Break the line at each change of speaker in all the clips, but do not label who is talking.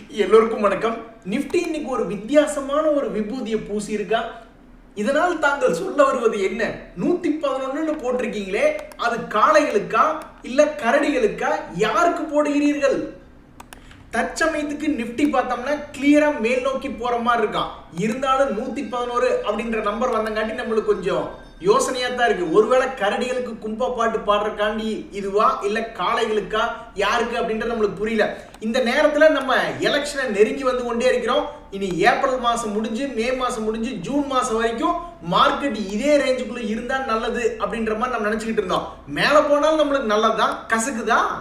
எல்லோருக்கும் வணக்கம். நிஃப்டி இன்னைக்கு ஒரு வித்தியாசமான ஒரு விபூதியை பூசி இருக்கா. இதனால் தாங்கள் சொல்ல வருவது என்ன? 111 போட்டிருக்கீங்களே, அது காளைகளுக்கா இல்ல கரடிகளுக்கா? யாருக்கு போடுகிறீர்கள்? தற்சமயத்துக்கு நிஃப்டி பார்த்தோம்னா கிளியரா மேல் நோக்கி போற மாதிரி இருக்கான். இருந்தாலும் 111 அப்படின்ற நம்பர் வந்தங்காட்டி நம்மளுக்கு கொஞ்சம் யோசனையா தான் இருக்கு. ஒருவேளை கரடிகளுக்கு கும்பா பாட்டு பாடுறக்காண்டி இதுவா இல்ல காளைகளுக்கா, யாருக்கு அப்படின்றது நம்மளுக்கு புரியல. இந்த நேரத்துல நம்ம எலெக்ஷனை நெருங்கி வந்து கொண்டே இருக்கிறோம். இனி ஏப்ரல் மாசம் முடிஞ்சு, மே மாசம் முடிஞ்சு, ஜூன் மாசம் வரைக்கும் மார்க்கெட் இதே ரேஞ்சுக்குள்ள இருந்தா நல்லது அப்படின்ற மாதிரி நம்ம நினைச்சுக்கிட்டு இருந்தோம். மேல போனாலும் நம்மளுக்கு நல்லதுதான், கசக்குதான்.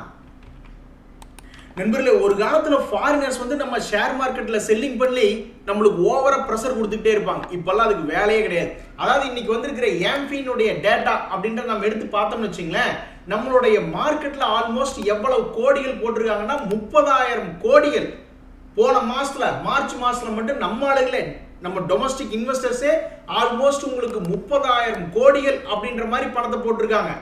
நண்பர்களே, ஒரு காலத்துல ஃபாரினர்ஸ் வந்து நம்ம ஷேர் மார்க்கெட்ல செல்லிங் பண்ணி நம்மளுக்கு ஓவரா பிரஷர் கொடுத்துட்டே இருப்பாங்க. இப்பெல்லாம் அதுக்கு வேலையே கிடையாது. அதாவது இன்னைக்கு வந்திருக்கிற ஏம்பினுடைய டேட்டா அப்படின்ற நம்ம எடுத்து பார்த்தோம்னு வச்சுங்களேன், நம்மளுடைய மார்க்கெட்ல ஆல்மோஸ்ட் எவ்வளவு கோடிகள் போட்டிருக்காங்கன்னா 30,000 கோடிகள். போன மாசத்துல மார்ச் மாசத்துல மட்டும் நம்ம ஆளுங்களே, நம்ம டொமஸ்டிக் இன்வெஸ்டர்ஸே ஆல்மோஸ்ட் உங்களுக்கு 30,000 கோடிகள் அப்படின்ற மாதிரி பணத்தை போட்டிருக்காங்க.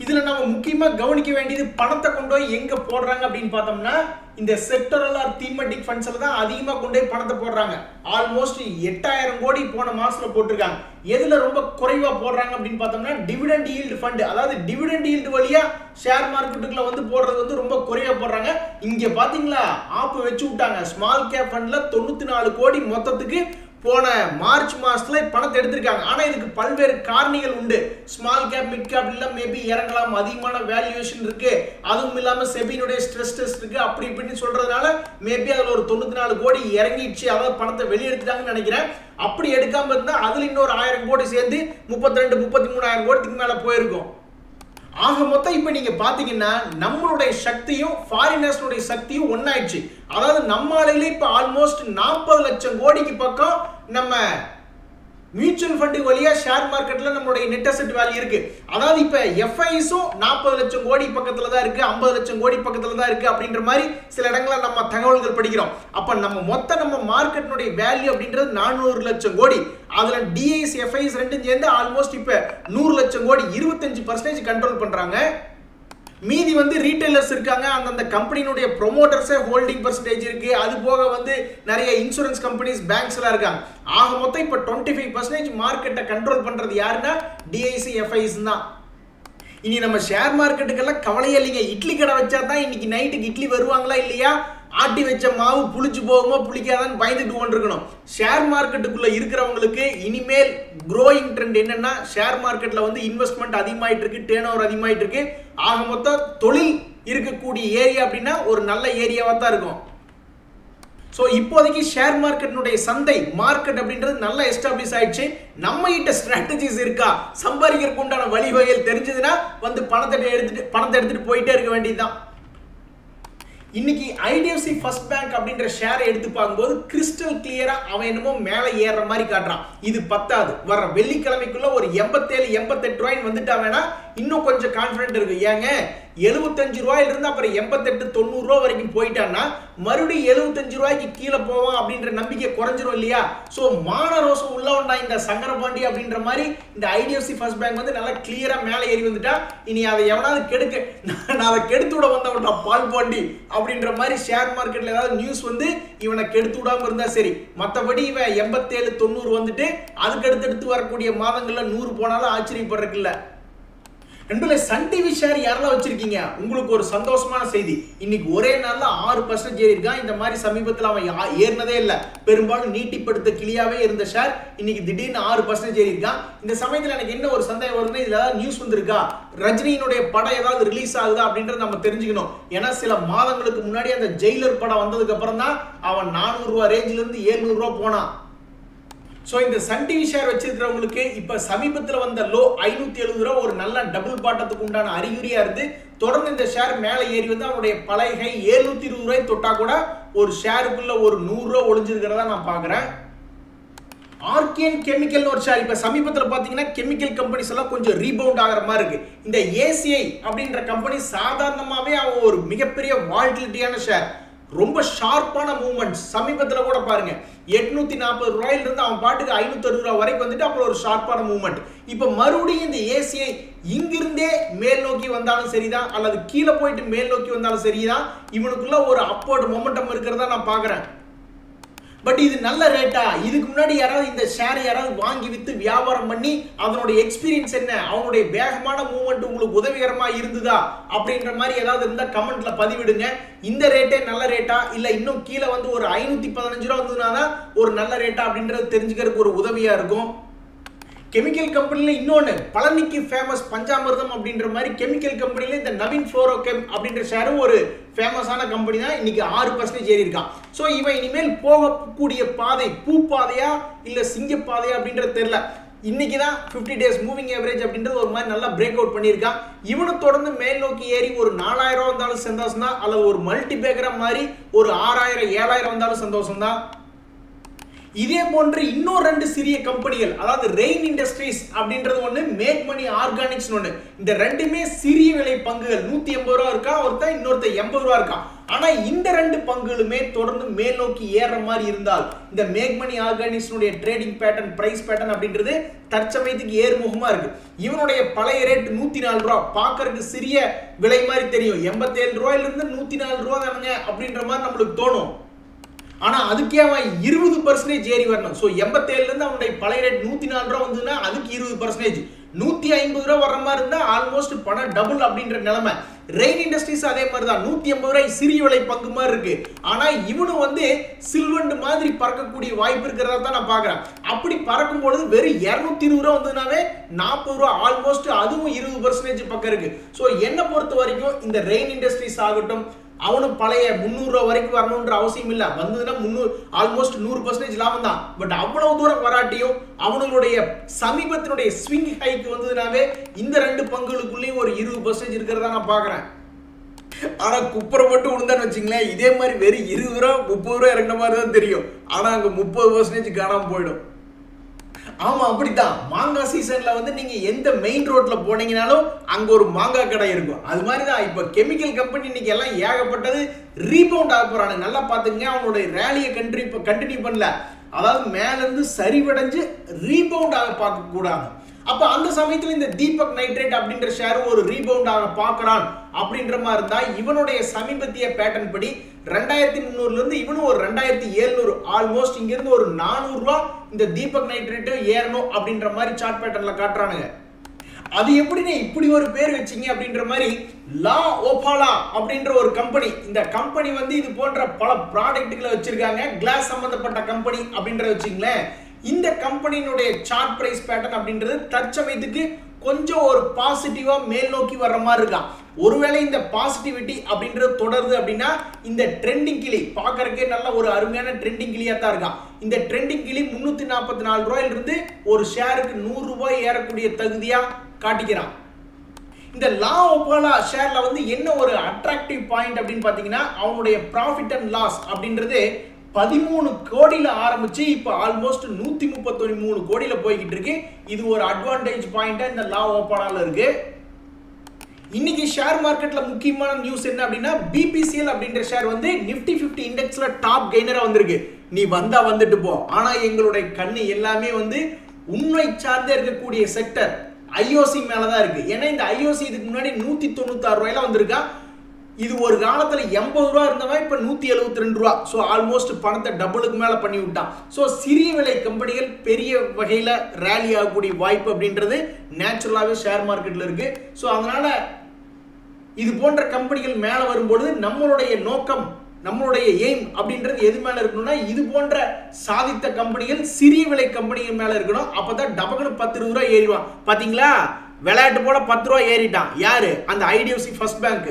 இதுல நம்ம முக்கியமா கவனிக்க வேண்டியது, பணத்தை கொண்டு போய் எங்க போடுறாங்க அப்படின்னு பார்த்தோம்னா, இந்த செக்டரல் ஆர் தீமெட்டிக் ஃபண்ட்ஸ்ல தான் அதிகமா கொண்டு போய் பணத்தை போடுறாங்க. ஆல்மோஸ்ட் 8,000 கோடி போன மாசத்துல போட்டிருக்காங்க. எதுல ரொம்ப குறைவா போடுறாங்க அப்படின்னு பார்த்தோம்னா, டிவிடெண்ட் ஈல்டு ஃபண்ட், அதாவது டிவிடெண்ட் ஈல்டு வழியா ஷேர் மார்க்கெட்டுக்குள்ள வந்து போடுறது வந்து ரொம்ப குறைவா போடுறாங்க. இங்க பாத்தீங்களா, ஆப்பு வச்சு விட்டாங்க. ஸ்மால் கேப் ஃபண்ட்ல 94 கோடி மொத்தத்துக்கு போன மார்ச் மாசத்துல பணத்தை எடுத்திருக்காங்க. ஆனா இதுக்கு பல்வேறு காரணிகள் உண்டு. ஸ்மால் கேப், மிட் கேப் இல்ல மேபி இறங்கலாம், அதிகமான வேல்யூவேஷன் இருக்கு, அதுவும் இல்லாம செபினுடைய ஸ்ட்ரெஸ் டெஸ்ட் இருக்கு, அப்படி இப்படின்னு சொல்றதுனால மேபி அதுல ஒரு 94 கோடி இறங்கிடுச்சு, அதாவது பணத்தை வெளியெடுத்துட்டாங்கன்னு நினைக்கிறேன். அப்படி எடுக்காம இருந்தா அதுல இன்னொரு 1000 கோடி சேர்ந்து 32, 33,000 கோடிக்கு மேல போயிருக்கும். ஆக மொத்தம் இப்ப நீங்க பாத்தீங்கன்னா நம்மளுடைய சக்தியும் ஃபாரினர்ஸுடைய சக்தியும் ஒன்னாயிடுச்சு. அதாவது நம்ம ஆளுகளே இப்ப ஆல்மோஸ்ட் 40 லட்சம் கோடிக்கு பக்கம் நம்ம மியூச்சுவல் ஃபண்ட் வழியா ஷேர் மார்க்கெட்ல நம்மளுடைய நெட் அசெட் வேல்யூ இருக்கு. அதாவது இப்ப எஃப்ஐஸும் 40 லட்சம் கோடி பக்கத்துல தான் இருக்கு, 50 லட்சம் கோடி பக்கத்துல தான் இருக்கு அப்படின்ற மாதிரி சில இடங்கள்ல நம்ம தகவல்கள் படிக்கிறோம். அப்ப நம்ம மார்க்கெட்னுடைய வேல்யூ அப்படின்றது 400 லட்சம் கோடி. அதுல டிஐஸ் எஃப்ஐஸ் ரெண்டும் சேர்ந்து ஆல்மோஸ்ட் இப்ப 100 லட்சம் கோடி, 25% கண்ட்ரோல் பண்றாங்க. மீதி வந்து ரீட்டைலர்ஸ் இருக்காங்க, அந்தந்த கம்பெனியுடைய ப்ரொமோட்டர்ஸே ஹோல்டிங் பர்சன்டேஜ் இருக்கு. அது போக வந்து நிறைய இன்சூரன்ஸ் கம்பெனிஸ், பேங்க்ஸ் எல்லாம் இருக்காங்க. ஆக மொத்தம் இப்ப 25% மார்க்கெட்டை கண்ட்ரோல் பண்றது யாருன்னா டிஐசி எஃப்ஐஸ் தான். இனி நம்ம ஷேர் மார்க்கெட்டுக்கெல்லாம் கவலையே இல்லைங்க. இட்லி கடை வச்சா தான் இன்னைக்கு நைட்டுக்கு இட்லி வருவாங்களா இல்லையா, ஆட்டி வச்ச மாவு புளிச்சு போகுமோ புளிக்காதான்னு பயந்துட்டு கொண்டிருக்கணும். ஷேர் மார்க்கெட்டுக்குள்ள இருக்கிறவங்களுக்கு இனிமேல் க்ரோயிங் ட்ரெண்ட் என்னன்னா, ஷேர் மார்க்கெட்ல வந்து இன்வெஸ்ட்மெண்ட் அதிகமாயிட்டு இருக்கு, டேர்ன் ஓவர் அதிகமாயிட்டு இருக்கு. ஆக மொத்தம் தொழில் இருக்கக்கூடிய ஏரியா அப்படின்னா ஒரு நல்ல ஏரியாவா தான் இருக்கும். ஸோ இப்போதைக்கு ஷேர் மார்க்கெட்னுடைய சந்தை மார்க்கெட் அப்படின்றது நல்லா எஸ்டாப்ளிஷ் ஆயிடுச்சு. நம்ம கிட்ட ஸ்ட்ராட்டஜிஸ் இருக்கா, சம்பாதிக்கிறதுக்கு உண்டான வழிவகைகள் தெரிஞ்சதுன்னா வந்து பணத்தை எடுத்துட்டு போயிட்டே இருக்க வேண்டியதுதான். இன்னைக்கு ஐடிஎஃப்சி ஃபர்ஸ்ட் பேங்க் அப்படின்ற ஷேரை எடுத்து பார்க்கும்போது கிறிஸ்டல் கிளியரா அவன் என்னமோ மேலே ஏறுற மாதிரி காட்டுறான். இது பத்தாது, வர வெள்ளிக்கிழமைக்குள்ள ஒரு 87, 88 ரூபாய் வந்துட்டா வேணா இன்னும் கொஞ்சம் கான்ஃபிடென்ட் இருக்கு. ஏங்க 75 ரூபாயில இருந்து அப்புறம் 88, 90 ரூபாய் வரைக்கும் போயிட்டான்னா மறுபடியும் 75 ரூபாய்க்கு கீழே போவான் அப்படின்ற நம்பிக்கை குறைஞ்சிரும் இல்லையா? ஸோ மானரோசம் உள்ளவன்டா இந்த சங்கரபாண்டி அப்படின்ற மாதிரி இந்த ஐடிஎஃப்சி ஃபர்ஸ்ட் பேங்க் வந்து நல்லா கிளியரா மேலே ஏறி வந்துட்டா, இனி அதை எவனாவது கெடுக்க, நான் அதை கெடுத்து விட வந்தவன்டா பால் பாண்டி அப்படின்ற மாதிரி ஷேர் மார்க்கெட்ல ஏதாவது நியூஸ் வந்து இவனை கெடுத்து விடாம இருந்தா சரி. மற்றபடி இவன் 87, 90 வந்துட்டு அதுக்கு அடுத்தடுத்து வரக்கூடிய மாதங்கள்ல 100 போனாலும் ஆச்சரியப்படுறதுக்கு இல்லை. நண்பர்களே, சன் டிவி ஷேர் யாரெல்லாம் வச்சிருக்கீங்க, உங்களுக்கு ஒரு சந்தோஷமான செய்தி. இன்னைக்கு ஒரே நாள்ல 6% ஏறி இருக்கான். இந்த மாதிரி சமீபத்தில் அவன் ஏறினதே இல்லை. பெரும்பாலும் நீட்டிப்படுத்த கிளியாவே இருந்த ஷேர் இன்னைக்கு திடீர்னு 6% ஏறி இருக்கான். இந்த சமயத்தில் எனக்கு என்ன ஒரு சந்தேகம் வருதுன்னா, இதுல ஏதாவது நியூஸ் வந்திருக்கா, ரஜினியினுடைய படம் ஏதாவது ரிலீஸ் ஆகுதா அப்படின்றத நம்ம தெரிஞ்சுக்கணும். ஏன்னா சில மாதங்களுக்கு முன்னாடி அந்த ஜெயிலர் படம் வந்ததுக்கு அப்புறம் தான் அவன் 400 ரூபாய் ரேஞ்சில இருந்து 700 ரூபாய் போனான். ஸோ இந்த சன் டிவி ஷேர் வச்சிருக்கிறவங்களுக்கு இப்ப சமீபத்தில் வந்த லோ 570 ரூபாய் ஒரு நல்ல டபுள் பாட்டத்துக்கு உண்டான அறிகுறியா இருந்து தொடர்ந்து இந்த ஷேர் மேலே ஏறி வந்து அவனுடைய பழைய கை 720 ரூபாய் தொட்டா கூட ஒரு ஷேருக்குள்ள ஒரு 100 ரூபாய் ஒளிஞ்சிருக்கிறதா நான் பாக்குறேன். ஆர்கேன் கெமிக்கல் ஒரு ஷேர் இப்ப சமீபத்தில் பாத்தீங்கன்னா கெமிக்கல் கம்பெனிஸ் எல்லாம் கொஞ்சம் ரீபவுண்ட் ஆகிற மாதிரி இருக்கு. இந்த ஏசிஐ அப்படின்ற கம்பெனி சாதாரணமாவே அவன் ஒரு மிகப்பெரிய வால்டிலிட்டியான ஷேர். ரொம்ப ஷார்ப்பான மூவ்மெண்ட். சமீபத்துல கூட பாருங்க 840 ரூபாயில இருந்து அவன் பாட்டுக்கு 560 ரூபாய் வரைக்கும் வந்துட்டு அப்புறம் ஒரு ஷார்ப்பான மூவ்மெண்ட். இப்ப மறுபடியும் இந்த ஏசிஐ இங்கிருந்தே மேல் நோக்கி வந்தாலும் சரிதான், அல்லது கீழே போயிட்டு மேல் நோக்கி வந்தாலும் சரிதான், இவனுக்குள்ள ஒரு அப்வர்ட் மொமெண்டம் இருக்கிறதா நான் பாக்குறேன். பட் இது நல்ல ரேட்டா? இதுக்கு முன்னாடி யாராவது இந்த ஷேர் யாராவது வாங்கி வித்து வியாபாரம் பண்ணி அதனுடைய எக்ஸ்பீரியன்ஸ் என்ன, அவனுடைய வேகமான மூவ்மெண்ட் உங்களுக்கு உதவிகரமா இருந்ததா அப்படின்ற மாதிரி ஏதாவது இருந்தா கமெண்ட்ல பதிவிடுங்க. இந்த ரேட்டே நல்ல ரேட்டா இல்ல இன்னும் கீழே வந்து ஒரு 515 ரூபா வந்ததுனா ஒரு நல்ல ரேட்டா அப்படின்றது தெரிஞ்சுக்கிறதுக்கு ஒரு உதவியா இருக்கும். கெமிக்கல் கம்பெனில இன்னொன்னு பழனிக்கு ஃபேமஸ் பஞ்சாமிர்தம் அப்படின்ற மாதிரி கெமிக்கல் கம்பெனில இந்த நவீன் ஃப்ளோரோகெம் அப்படின்ற ஷேரும் ஒரு ஃபேமஸான கம்பெனி தான். இன்னைக்கு 6% ஏறி இருக்கான். ஸோ இவன் இனிமேல் போகக்கூடிய பாதை பூ பாதையா இல்ல சிங்க பாதையா அப்படின்றது தெரியல. இன்னைக்கு தான் 50 டேஸ் மூவிங் ஆவரேஜ் அப்படின்றது ஒரு மாதிரி நல்லா பிரேக் அவுட் பண்ணியிருக்கான். இவனு தொடர்ந்து மேல் நோக்கி ஏறி ஒரு 4000 ரூபா வந்தாலும் சந்தோஷம் தான், அல்லது ஒரு மல்டி பேக்கரா மாதிரி ஒரு 6000 7000 வந்தாலும் சந்தோஷம் தான். இதே போன்று இன்னொரு 2 சிறிய கம்பெனிகள், அதாவது ரெயின் இண்டஸ்ட்ரீஸ் அப்படின்றது ஒண்ணு, மேக் மணி ஆர்கானிக்ஸ் ஒண்ணு. இந்த ரெண்டுமே சிறிய விலை பங்குகள். 180 ரூபா இருக்கா ஒருத்தன், இன்னொருத்த 80 ரூபா இருக்கா. ஆனா இந்த 2 பங்குகளுமே தொடர்ந்து மேல் நோக்கி ஏற மாதிரி இருந்தால் இந்த make money organics trading pattern price pattern அப்படின்றது தற்சமயத்துக்கு ஏறுமுகமா இருக்கு. இவனுடைய பழைய ரேட் 104 ரூபா, பாக்குறதுக்கு சிறிய விலை மாதிரி தெரியும். 87 ரூபாயில இருந்து 104 ரூபா தானுங்க அப்படின்ற மாதிரி நம்மளுக்கு தோணும். ஆனா அதுக்கே அவன் 20% ஏறி வரணும். சோ 87ல இருந்து அவனுடைய பழைய ரேட் 104 ரூபா வந்ததுன்னா அதுக்கு 20%, 150 ரூபா வர மாதிரி இருந்தா ஆல்மோஸ்ட் பணம் டபுள் அப்படின்ற நிலைமை. ரெயின் இண்டஸ்ட்ரீஸ் அதே மாதிரி தான், 180 ரூபாய் சிறிய விலை பங்கு மாதிரி இருக்கு. ஆனா இவனு வந்து சில்வண்டு மாதிரி பறக்கக்கூடிய வாய்ப்பு இருக்கிறதா தான் நான் பாக்குறேன். அப்படி பறக்கும் பொழுது வெறும் 220 ரூபா வந்ததுனாவே 40 ரூபா, ஆல்மோஸ்ட் அதுவும் 20% பக்கம் இருக்கு. சோ என்ன பொறுத்த வரைக்கும் இந்த ரெயின் இண்டஸ்ட்ரீஸ் ஆகட்டும், அவனும் பழைய 300 ரூபா வரைக்கும் வரணும்ன்ற அவசியம் இல்ல. வந்ததுன்னா 300 ஆல்மோஸ்ட் 100% லாபம் தான். பட் அவ்வளவு தூரம் வராட்டியும் அவனுடைய சமீபத்தினுடைய ஸ்விங் ஹைக்கு வந்ததுனாவே இந்த 2 பங்குகளுக்குள்ளேயும் ஒரு 20% இருக்கிறதா நான் பாக்குறேன். ஆனா குப்பரை மட்டும் விழுந்தான்னு வச்சுங்களேன், இதே மாதிரி வெறும் 20 ரூபா 30 ரூபா இறங்கின மாதிரி தான் தெரியும். ஆனா அங்க 30% காணாம போயிடும். ஆமா அப்படித்தான். மாங்காய் சீசன்ல வந்து நீங்க எந்த மெயின் ரோட்ல போனீங்கனாலும் அங்க ஒரு மாங்காய் கடை இருக்கும். அது மாதிரி தான் இப்ப கெமிக்கல் கம்பெனி இன்னைக்கு எல்லாம் ஏகப்பட்டது ரீபவுண்ட் ஆக போறாங்க. நல்லா பாத்துங்க, அவனுடைய ரேலியை கண்டினியூ பண்ணல, அதாவது மேல இருந்து சரிவடைஞ்சு ரீபவுண்ட் ஆக பார்க்க கூடாது. அப்ப அந்த சமயத்துல இந்த தீபக் நைட்ரேட் அப்படின்ற ஷேர் ஒரு ரீபவுண்ட் ஆக பார்க்கறான் அப்படின்ற மாதிரி இருந்தா இவனுடைய சமீபத்திய பேட்டர்ன் படி 2300ல இருந்து இவனும் ஒரு 2700, ஆல்மோஸ்ட் இங்க இருந்து ஒரு 400 ரூபாய் இந்த தீபக் நைட்ரேட் ஏறணும் அப்படின்ற மாதிரி சார்ட் பேட்டர்ன்ல காட்டுறானுங்க. அது எப்படின்னு இப்படி ஒரு பேர் வச்சீங்க அப்படின்ற மாதிரி லா ஓபாலா அப்படின்ற ஒரு கம்பெனி. இந்த கம்பெனி வந்து இது போன்ற பல ப்ராடக்ட்களை வச்சிருக்காங்க, கிளாஸ் சம்பந்தப்பட்ட கம்பெனி அப்படின்றத வச்சுங்களேன். இந்த கம்பெனியினுடைய சார்ட் பிரைஸ் பேட்டர்ன் அப்படின்றது தற்சமயத்துக்கு கொஞ்சம் ஒரு பாசிட்டிவா மேல் நோக்கி வர்ற மாதிரி இருக்கான். ஒருவேளை இந்த பாசிட்டிவிட்டி அப்படின்றது தொடருது அப்படின்னா இந்த ட்ரெண்டிங் கிளி பார்க்கறதுக்கே நல்ல ஒரு அருமையான ட்ரெண்டிங் கிளியா தான் இருக்கான். இந்த ட்ரெண்டிங் கிளி 344 ரூபாயில இருந்து ஒரு ஷேருக்கு 100 ரூபாய் ஏறக்கூடிய தகுதியா காட்டிக்கிறான். இந்த லா ஓபாலா ஷேர்ல வந்து என்ன ஒரு அட்ராக்டிவ் பாயிண்ட் அப்படின்னு பாத்தீங்கன்னா அவனுடைய ப்ராஃபிட் அண்ட் லாஸ் அப்படின்றது 13 கோடியில ஆரம்பிச்சு இப்ப ஆல்மோஸ்ட் 133 கோடியில போய்கிட்டு இருக்கு. இது ஒரு அட்வான்டேஜ் பாயிண்டா இந்த லா ஓபாலால இருக்கு. இன்னைக்கு ஷேர் மார்க்கெட்ல முக்கியமான நியூஸ் என்ன அப்படின்னா பிபிசிஎல் அப்படின்ற ஷேர் வந்து நிஃப்டி 50 இண்டெக்ஸ்ல டாப் கெய்னரா வந்திருக்கு. நீ வந்தா வந்துட்டு போ, ஆனா எங்களுடைய கண்ணு எல்லாமே வந்து உண்மை சார்ந்தே இருக்கக்கூடிய செக்டர் ஐஓசி மேலதான் இருக்கு. ஏன்னா இந்த ஐஓசி இதுக்கு முன்னாடி 196 ரூபாயில வந்திருக்கா. இது ஒரு காலத்துல 80 ரூபா இருந்தவன் இப்ப 172 ரூபா. சோ ஆல்மோஸ்ட் பணத்தை டபுளுக்கு மேல பண்ணி விட்டான். சோ சிறிய விலை கம்பெனிகள் பெரிய வகையில ரேலி ஆகக்கூடிய வாய்ப்பு அப்படின்றது நேச்சுரலாவே ஷேர் மார்க்கெட்ல இருக்கு. சோ அதனால இது போன்ற கம்பெனிகள் மேல வரும்போது நம்மளுடைய நோக்கம், நம்மளுடைய எய்ம் அப்படின்றது எது மேல இருக்கணும்னா இது போன்ற சாதித்த கம்பெனிகள் சிறிய விலை கம்பெனிகள் மேல இருக்கணும். அப்பதான் டபக்குன்னு 10-20 ரூபாய் ஏறிவான். பாத்தீங்களா, விளையாட்டு போல 10 ரூபாய் ஏறிட்டான். யாரு? அந்த ஐடிஎஃப்சி ஃபர்ஸ்ட் பேங்க்.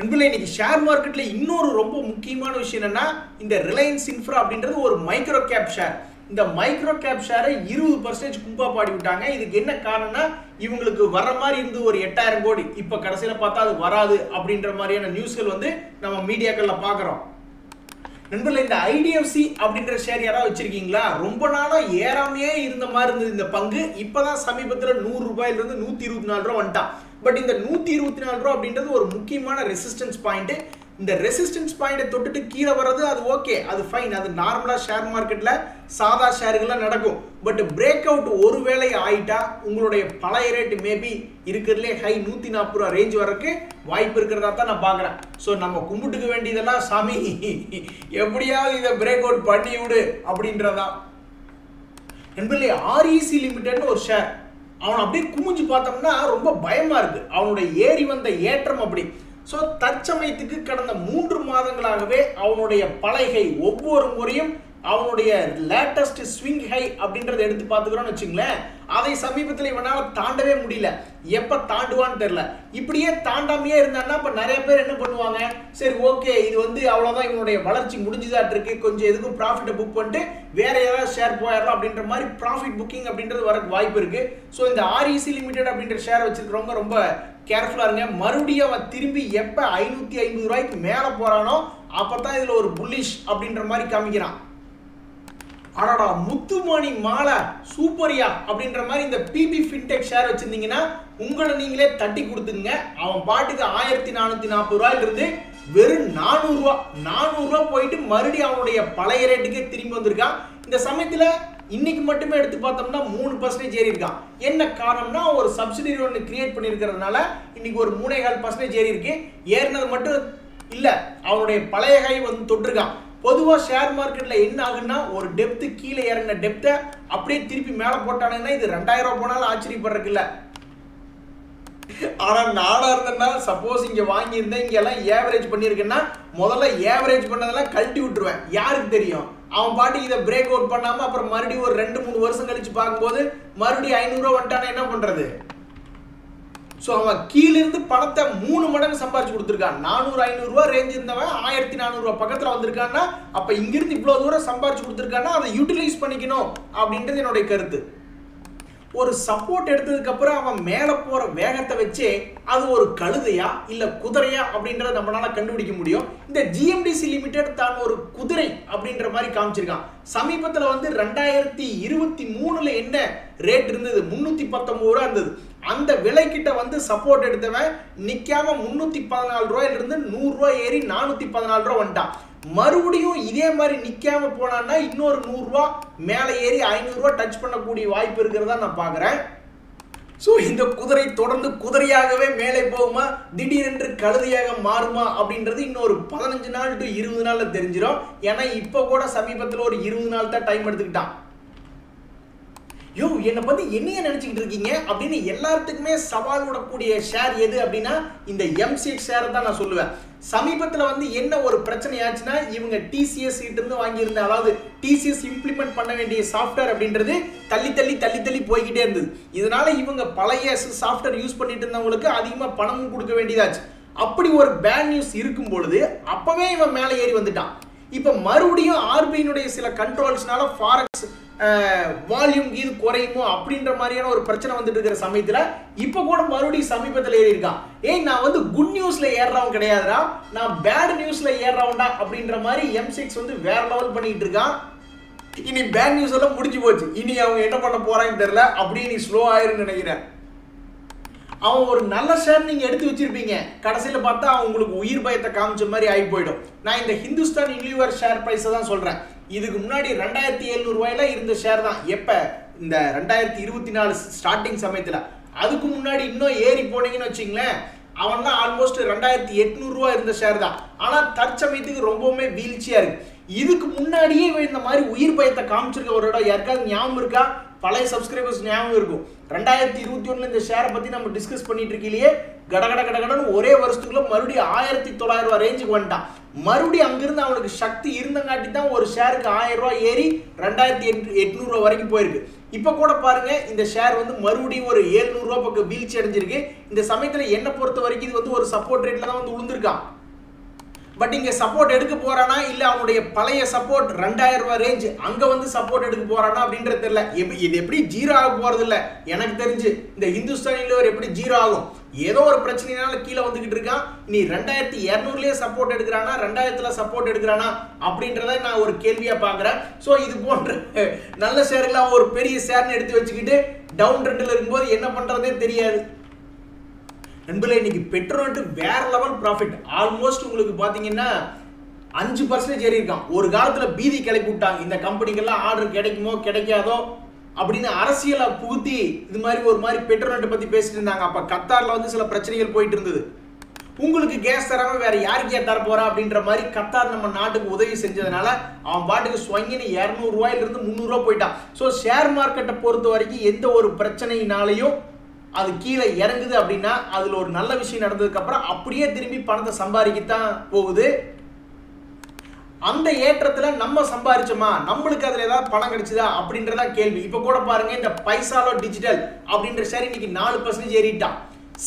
இன்னைக்கு ஷேர் மார்க்கெட்ல இன்னொரு ரொம்ப முக்கியமான விஷயம் என்னன்னா இந்த ரிலையன்ஸ் இன்ஃப்ரா அப்படின்றது ஒரு மைக்ரோ கேப் ஷேர். இந்த மைக்ரோ கேப் ஷேரை 20% கும்பா பாடி விட்டாங்க. இதுக்கு என்ன காரணம்னா இவங்களுக்கு வர மாதிரி இருந்து ஒரு 8000 கோடி, இப்ப கடைசியில பார்த்தா அது வராது அப்படின்ற மாதிரியான நியூஸ்கள் வந்து நம்ம மீடியாக்கள்ல பாக்குறோம். நண்பர்களே, இந்த ஐடிஎஃப்சி அப்படின்ற ஷேர் யாராவது வச்சிருக்கீங்களா? ரொம்ப நாளா ஏறாமையே இருந்த மாதிரி இருந்தது இந்த பங்கு. இப்பதான் சமீபத்துல 100 ரூபாயில இருந்து 124 ரூபாய் வந்துட்டான். பட் இந்த 124 ரூபாய் அப்படின்றது ஒரு முக்கியமான ரெசிஸ்டன்ஸ் பாயிண்ட். இந்த ரெசிஸ்டன்ஸ் பாயிண்டை தொட்டுட்டு கீழே வர்றது அது ஓகே, அது ஃபைன், அது நார்மலா ஷேர் மார்க்கெட்ல சாதா ஷேர்கள்லாம் நடக்கும். பட் பிரேக் அவுட் ஒருவேளை ஆயிட்டா உங்களுடைய பழைய ரேட் மேபி இருக்கிறதுலே ஹை 140 ரூபா ரேஞ்ச் வரக்கு வாய்ப்பு இருக்கிறதா தான் நான் பார்க்குறேன். ஸோ நம்ம கும்பிட்டுக்க வேண்டியதெல்லாம் சாமி எப்படியாவது இதை பிரேக் அவுட் பண்ணி விடு அப்படின்றதான். நண்பர்களே, REC லிமிடெட்னு ஒரு ஷேர், அவன் அப்படியே குமிஞ்சு பார்த்தோம்னா ரொம்ப பயமா இருக்கு, அவனுடைய ஏறி வந்த ஏற்றம் அப்படி. ஸோ தற்சமயத்துக்கு கடந்த 3 மாதங்களாகவே அவனுடைய பலகை ஒவ்வொரு முறையும் அவனுடைய லேட்டஸ்ட் ஸ்விங் ஹை அப்படின்றத எடுத்து பார்த்துக்கிறோம்னு வச்சுங்களேன், அதை சமீபத்தில் இவனால தாண்டவே முடியல. எப்ப தாண்டுவான்னு தெரியல. இப்படியே தாண்டாமையே இருந்தான்னா இப்ப நிறைய பேர் என்ன பண்ணுவாங்க, சரி ஓகே இது வந்து அவ்வளவுதான் இவனுடைய வளர்ச்சி முடிஞ்சுதாட்டு இருக்கு, கொஞ்சம் எதுக்கும் ப்ராஃபிட்டை புக் பண்ணிட்டு வேற ஏதாவது ஷேர் போயிடலாம் அப்படின்ற மாதிரி ப்ராஃபிட் புக்கிங் அப்படின்றது வர வாய்ப்பு இருக்கு. ஸோ இந்த REC லிமிடெட் அப்படின்ற ஷேர் வச்சிருக்கிறவங்க ரொம்ப கேர்ஃபுல்லா இருங்க. மறுபடியும் அவன் திரும்பி எப்ப 550 ரூபாய்க்கு மேல போறானோ அப்பதான் இதுல ஒரு புல்லிஷ் அப்படின்ற மாதிரி காமிக்கிறான். ஆனாடா முத்துமணி மாலை சூப்பரியா அப்படின்ற மாதிரி இந்த PB ஃபின்டெக் ஷேர் வச்சிருந்தீங்கன்னா உங்களை நீங்களே தட்டி கொடுத்துங்க. அவன் பாட்டுக்கு 1440 ரூபாயில இருந்து வெறும் 400 ரூபா போயிட்டு மறுபடியும் அவனுடைய பழைய ரேட்டுக்கே திரும்பி வந்திருக்கான். இந்த சமயத்துல இன்னைக்கு மட்டுமே எடுத்து பார்த்தோம்னா 3% ஏறி இருக்கான். என்ன காரணம்னா ஒரு சப்சிடரி ஒன்று கிரியேட் பண்ணியிருக்கிறதுனால இன்னைக்கு ஒரு 3.5% ஏறி இருக்கு. ஏறினது மட்டும் இல்ல, அவனுடைய பழைய ஹை வந்து தொட்டிருக்கான். பொதுவா ஷேர் மார்க்கெட்ல என்ன ஆகுன்னா ஒரு டெப்த் கீழே இறங்கின டெப்த்தை அப்படியே திருப்பி மேல போட்டானுங்கன்னா இது 2000 ரூபாய் போனாலும் ஆச்சரியப்படுறதுக்கு இல்ல. ஆனா நானா இருந்தேன்னா சப்போஸ் இங்க வாங்கியிருந்தேன் இங்க எல்லாம் ஏவரேஜ் பண்ணிருக்கேன்னா முதல்ல ஏவரேஜ் பண்ணதெல்லாம் கழட்டி விட்டுருவேன். யாருக்கு தெரியும், அவன் பாட்டு இதை பிரேக் அவுட் பண்ணாம அப்புறம் மறுபடியும் ஒரு 2-3 வருஷம் கழிச்சு பார்க்கும்போது மறுபடியும் 500 ரூபா வந்துட்டானா என்ன பண்றது? ஸோ அவன் கீழிருந்து பணத்தை 3 மடங்கு சம்பாரிச்சு கொடுத்துருக்கான். 400-500 ரூபா ரேஞ்ச் இருந்தவன் 1400 ரூபா பக்கத்தில் வந்திருக்கான்னா அப்ப இங்கிருந்து இவ்வளவு தூரம் சம்பாரிச்சு கொடுத்துருக்கான்னா அதை யூட்டிலைஸ் பண்ணிக்கணும் அப்படின்றது என்னுடைய கருத்து. ஒரு சப்போர்ட் எடுத்ததுக்கு அப்புறம் அவன் மேல போற வேகத்தை வச்சே அது ஒரு கழுதையா இல்ல குதிரையா அப்படின்றத நம்மளால கண்டுபிடிக்க முடியும். இந்த GMDC லிமிடெட் தான் ஒரு குதிரை அப்படின்ற மாதிரி காமிச்சிருக்கான். சமீபத்துல வந்து 2023ல என்ன ரேட் இருந்தது, 319 ரூபா இருந்தது. அந்த விலை கிட்ட வந்து சப்போர்ட் எடுத்தவன் நிக்காம 314 ரூபாயில இருந்து 100 ரூபாய் ஏறி 414 ரூபாய் வந்துட்டான். மறுபடியும் இதே மாதிரி நிக்காம போனான்னா இன்னொரு 100 ரூபாய் மேல ஏறி 500 ரூபாய் டச் பண்ணக்கூடிய வாய்ப்பு இருக்கிறதா நான் பாக்குறேன். சோ இந்த குதிரை தொடர்ந்து குதிரையாகவே மேலே போகுமா, திடீரென்று கழுதையாக மாறுமா அப்படின்றது இன்னொரு 15 நாள் டு 20 நாள்ல தெரிஞ்சிடும். ஏன்னா இப்ப கூட சமீபத்தில் ஒரு 20 நாள் தான் டைம் எடுத்துக்கிட்டான். யோ என்னை பத்தி என்னைய நினைச்சுக்கிட்டு இருக்கீங்க அப்படின்னு எல்லாத்துக்குமே சவால் விடக்கூடிய ஷேர் எது அப்படின்னா இந்த MCX ஷேர் தான் நான் சொல்லுவேன். சமீபத்தில் வந்து என்ன ஒரு பிரச்சனை ஆச்சுன்னா இவங்க TCS கிட்ட இருந்து வாங்கியிருந்த, அதாவது TCS இம்ப்ளிமெண்ட் பண்ண வேண்டிய சாஃப்ட்வேர் அப்படின்றது தள்ளி போய்கிட்டே இருந்தது. இதனால இவங்க பழைய சாஃப்ட்வேர் யூஸ் பண்ணிட்டு இருந்தவங்களுக்கு அதிகமாக பணமும் கொடுக்க வேண்டியதாச்சு. அப்படி ஒரு பேட் நியூஸ் இருக்கும் பொழுது அப்பவே இவன் மேலே ஏறி வந்துட்டான். இப்ப மறுபடியும் RBI சில கண்ட்ரோல்ஸ்னால ஃபாரெக்ஸ் வால்யூம் இது குறையுமோ அப்படின்ற மாதிரியான ஒரு பிரச்சனை வந்துட்டு இருக்கிற சமயத்துல இப்ப கூட மறுபடியும் சமீபத்தில் ஏறி இருக்கான். ஏய் நான் வந்து குட் நியூஸ்ல ஏறறவன் கிடையாதுடா, நான் பேட் நியூஸ்ல ஏறறவன்டா அப்படின்ற மாதிரி MCX வந்து வேற லெவல் பண்ணிட்டு இருக்கான். இனி பேட் நியூஸ் எல்லாம் முடிஞ்சு போச்சு, இனி அவங்க என்ன பண்ண போறாங்கன்னு தெரியல, அப்படியே நீ ஸ்லோ ஆயிருன்னு நினைக்கிறேன். அவன் ஒரு நல்ல ஷேர் நீங்க எடுத்து வச்சிருப்பீங்க, கடைசியில பார்த்தா அவன் உங்களுக்கு உயிர் பயத்தை காமிச்ச மாதிரி ஆகி போயிடும். நான் இந்த ஹிந்துஸ்தான் யூனிலிவர் ஷேர் பிரைஸ் தான் சொல்றேன். இதுக்கு முன்னாடி 2700 ரூபாயில இருந்த ஷேர் தான். எப்ப இந்த 2024 ஸ்டார்டிங் சமயத்துல. அதுக்கு முன்னாடி இன்னும் ஏறி போனீங்கன்னு வச்சுங்களேன், அவன் தான் ஆல்மோஸ்ட் 2800 ரூபாய் இருந்த ஷேர் தான். ஆனா தற்சமயத்துக்கு ரொம்பவுமே வீழ்ச்சியா இருக்கு. இதுக்கு முன்னாடியே இந்த மாதிரி உயிர் பயத்தை காமிச்சிருக்க ஒரு இடம் யாருக்காவது ஞாபகம் இருக்கா? பழைய சப்ஸ்கிரைபர்ஸ் ஞாபகம் இருக்கும். 2021 இந்த ஷேரை பத்தி நம்ம டிஸ்கஸ் பண்ணிட்டு இருக்கலையே, கடன்னு ஒரே வருஷத்துக்குள்ள மறுபடியும் 1900 ரூபாய் ரேஞ்சுக்கு வந்துட்டான். மறுபடியும் அங்கிருந்து அவனுக்கு சக்தி இருந்தங்காட்டி தான் ஒரு ஷேருக்கு 1000 ரூபாய் ஏறி 2800 ரூபாய் வரைக்கும் போயிருக்கு. இப்ப கூட பாருங்க இந்த ஷேர் வந்து மறுபடியும் ஒரு 700 ரூபாய் பக்கம் வீழ்ச்சி அடைஞ்சிருக்கு. இந்த சமயத்துல என்ன பொறுத்த வரைக்கும் இது வந்து ஒரு சப்போர்ட் ரேட்ல தான் வந்து விழுந்திருக்கான். பட் இங்க சப்போர்ட் எடுக்க போறானா இல்ல அவனுடைய பழைய சப்போர்ட் 2000 ரூபாய் ரேஞ்ச் அங்க வந்து சப்போர்ட் எடுக்க போறானா அப்படின்றது தெரியல. இது எப்படி ஜீரோ ஆக போறது இல்ல எனக்கு தெரிஞ்சு. இந்த ஹிந்துஸ்தான் யூனிலிவர் எப்படி ஜீரோ ஆகும்? ஏதோ ஒரு பிரச்சனைனால கீழே வந்துகிட்டு இருக்கான். நீ 2200லயே சப்போர்ட் எடுக்கிறானா 2000ல சப்போர்ட் எடுக்கிறானா அப்படின்றத நான் ஒரு கேள்வியா பாக்குறேன். சோ இது போன்ற நல்ல ஷேர்ல ஒரு பெரிய ஷேர்னு எடுத்து வச்சுக்கிட்டு டவுன் ட்ரெண்ட்ல இருக்கும்போது என்ன பண்றதே தெரியாது. நண்பர்களே, இன்னைக்கு பெட்ரோனெட் வேற லெவல் ப்ராஃபிட். ஆல்மோஸ்ட் உங்களுக்கு பாத்தீங்கன்னா 5% ஏறி இருக்கான். ஒரு காலத்துல பீதி கிளப்பி விட்டாங்க, இந்த கம்பெனிக்கெல்லாம் ஆர்டர் கிடைக்குமோ கிடைக்காதோ அப்படின்னு அரசியலை புகுத்தி இது மாதிரி ஒரு மாதிரி பெட்ரோனெட் பத்தி பேசிட்டு இருந்தாங்க. அப்ப கத்தார்ல வந்து சில பிரச்சனைகள் போயிட்டு இருந்தது. உங்களுக்கு கேஸ் தராம வேற யாருக்கே தர போறா அப்படின்ற மாதிரி கத்தார் நம்ம நாட்டுக்கு உதவி செஞ்சதுனால அவன் பாட்டுக்கு ஸ்வங்கின்னு 200 ரூபாயில இருந்து 300 ரூபாய் போயிட்டான். ஸோ ஷேர் மார்க்கெட்டை பொறுத்த வரைக்கும் எந்த ஒரு பிரச்சனையினாலையும் அது கீழே இறங்குது அப்படின்னா அதுல ஒரு நல்ல விஷயம் நடந்ததுக்கு அப்புறம் அப்படியே திரும்பி பணத்தை சம்பாதிக்கத்தான் போகுது. அந்த ஏற்றத்துல நம்ம சம்பாதிச்சோமா, நம்மளுக்கு அதுல ஏதாவது பணம் கிடைச்சதா அப்படின்றதா கேள்வி. இப்ப கூட பாருங்க, இந்த பைசாலோ டிஜிட்டல் அப்படின்ற ஷேர் இன்னைக்கு 4% ஏறிட்டான்.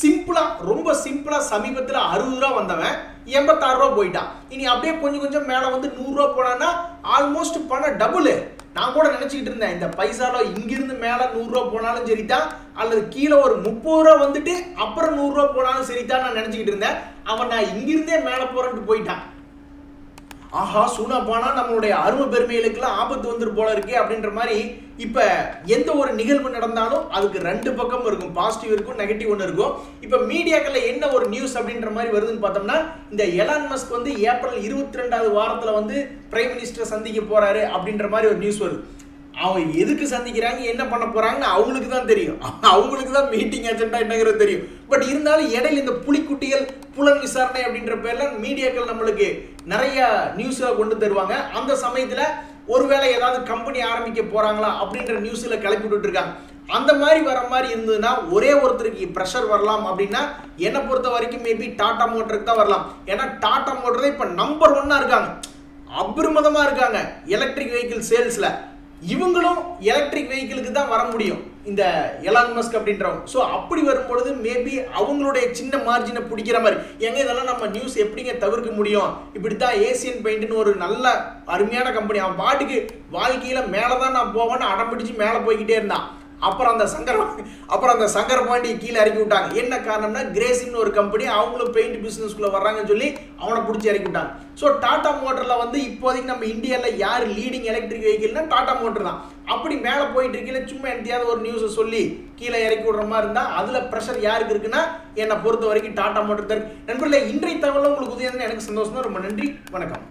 சிம்பிளா, ரொம்ப சிம்பிளா சமீபத்துல 60 ரூபா வந்தவன் 86 ரூபா போயிட்டான். இனி அப்படியே கொஞ்சம் கொஞ்சம் மேல வந்து 100 ரூபா போனான்னா ஆல்மோஸ்ட் பணம் டபுள். நான் கூட நினைச்சுக்கிட்டு இருந்தேன், இந்த பைசாலோ இங்கிருந்து மேல 100 ரூபா போனாலும் சரிதான், அல்லது கீழே ஒரு 30 ரூபா வந்துட்டு அப்புறம் 100 ரூபா போனாலும் சரிதான் நான் நினைச்சுக்கிட்டு இருந்தேன். அவன் நான் இங்கிருந்தே மேல போறேன்ட்டு போயிட்டான். ஆஹா, சூனா போனா நம்மளுடைய அருமை பெருமைகளுக்கெல்லாம் ஆபத்து வந்துட்டு போல இருக்கு அப்படின்ற மாதிரி. இப்ப எந்த ஒரு நிகழ்வு நடந்தாலும் அதுக்கு 2 பக்கம் இருக்கும், பாசிட்டிவ் இருக்கும், நெகட்டிவ் ஒன்று இருக்கும். இப்ப மீடியாக்கள்ல என்ன ஒரு நியூஸ் அப்படின்ற மாதிரி வருதுன்னு பார்த்தோம்னா, இந்த எலான் மஸ்க் வந்து ஏப்ரல் 22வது வாரத்துல வந்து பிரைம் மினிஸ்டர் சந்திக்க போறாரு அப்படின்ற மாதிரி ஒரு நியூஸ் வருது. அவங்க எதுக்கு சந்திக்கிறாங்க, என்ன பண்ண போறாங்கன்னு அவங்களுக்கு தான் தெரியும். அவங்களுக்கு தான் மீட்டிங் அஜெண்டா என்னங்கிறது தெரியும். பட் இருந்தாலும் இடையில இந்த புலிக்குட்டிகள் புலன் விசாரணை அப்படின்ற பேர்ல மீடியாக்கள் நம்மளுக்கு நிறைய நியூஸ்ல கொண்டு தருவாங்க. அந்த சமயத்துல ஒருவேளை ஏதாவது கம்பெனி ஆரம்பிக்க போறாங்களா அப்படின்ற நியூஸ்ல கிளப்பி விட்டுட்டு இருக்காங்க. அந்த மாதிரி வர மாதிரி இருந்ததுன்னா ஒரே ஒருத்தருக்கு பிரஷர் வரலாம் அப்படின்னா என்னை பொறுத்த வரைக்கும் மேபி டாடா மோட்டருக்கு தான் வரலாம். ஏன்னா டாடா மோட்டர் இப்ப நம்பர் 1 இருக்காங்க, அபரிமிதமா இருக்காங்க எலக்ட்ரிக் வெஹிக்கிள் சேல்ஸ்ல. இவங்களும் எலக்ட்ரிக் வெஹிக்கிளுக்கு தான் வர முடியும், இந்த எலான் மஸ்க் அப்படின்றவங்க. ஸோ அப்படி வரும்பொழுது மேபி அவங்களுடைய சின்ன மார்ஜினை பிடிக்கிற மாதிரி, எங்க இதெல்லாம் நம்ம நியூஸ் எப்படிங்க தவிர்க்க முடியும், இப்படித்தான் ஏசியன் பெயிண்ட்னு ஒரு நல்ல அருமையான கம்பெனி, அவன் பாட்டுக்கு வாழ்க்கையில மேலதான் நான் போவேன்னு அடம் பிடிச்சு மேல போய்கிட்டே இருந்தான். அப்புறம் அந்த சங்கர் பாண்டியை கீழே இறக்கி விட்டாங்க. என்ன காரணம்னா, கிரேசிம்னு ஒரு கம்பெனி, அவங்களும் பெயிண்ட் பிசினஸ்க்குள்ள வர்றாங்கன்னு சொல்லி அவனை பிடிச்சி இறக்கி விட்டாங்க. ஸோ டாடா மோட்டர்ல வந்து இப்போதைக்கு நம்ம இந்தியாவில் யார் லீடிங் எலக்ட்ரிக் வெஹிக்கிள்னா டாடா மோட்டர் தான். அப்படி மேலே போயிட்டு இருக்கல சும்மா எந்தையாவது ஒரு நியூஸை சொல்லி கீழே இறக்கி விடுற மாதிரி இருந்தா அதுல ப்ரெஷர் யாருக்கு இருக்குன்னா என்னை பொறுத்த வரைக்கும் டாடா மோட்டர் தான். நண்பர்களே, இன்றைய தகவல் உங்களுக்கு உதவி எனக்கு சந்தோஷம் தான். ரொம்ப நன்றி, வணக்கம்.